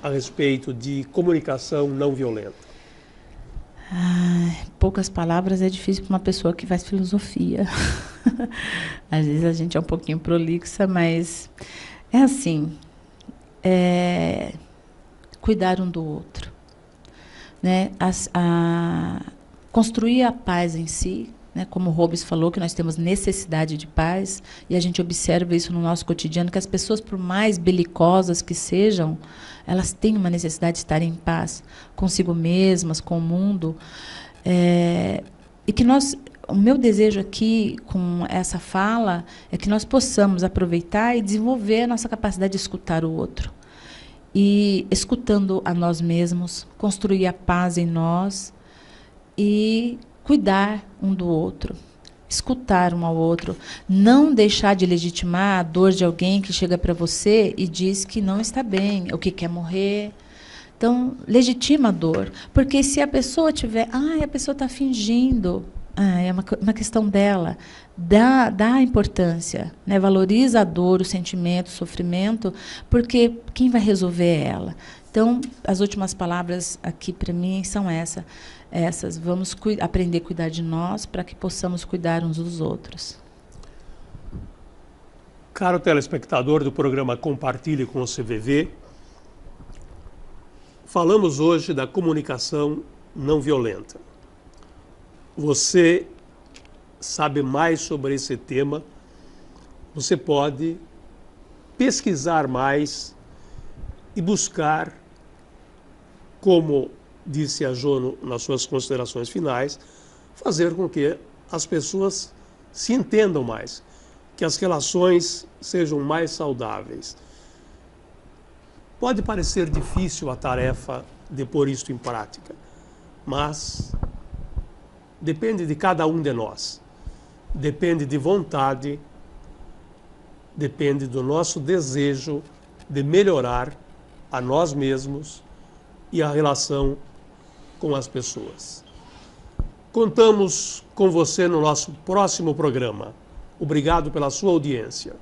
a respeito de comunicação não violenta? Poucas palavras é difícil para uma pessoa que faz filosofia. Às vezes a gente é um pouquinho prolixa, mas é assim, cuidar um do outro, né? Construir a paz em si, né? Como o Hobbes falou, que nós temos necessidade de paz, e a gente observa isso no nosso cotidiano, que as pessoas, por mais belicosas que sejam, elas têm uma necessidade de estar em paz consigo mesmas, com o mundo. E que o meu desejo aqui, com essa fala, é que nós possamos aproveitar e desenvolver a nossa capacidade de escutar o outro. E, escutando a nós mesmos, construir a paz em nós e cuidar um do outro, escutar um ao outro, não deixar de legitimar a dor de alguém que chega para você e diz que não está bem, ou que quer morrer. Então, legitima a dor, porque se a pessoa tiver, a pessoa está fingindo, é uma questão dela, dá importância, né? Valoriza a dor, o sentimento, o sofrimento, porque quem vai resolver é ela. Então, as últimas palavras aqui para mim são essas. Vamos aprender a cuidar de nós para que possamos cuidar uns dos outros. Caro telespectador do programa Compartilhe com o CVV, falamos hoje da comunicação não violenta. você sabe mais sobre esse tema, você pode pesquisar mais e buscar, como disse a Jono nas suas considerações finais, fazer com que as pessoas se entendam mais, que as relações sejam mais saudáveis. Pode parecer difícil a tarefa de pôr isto em prática, mas depende de cada um de nós. Depende de vontade, depende do nosso desejo de melhorar a nós mesmos e a relação com as pessoas. Contamos com você no nosso próximo programa. Obrigado pela sua audiência.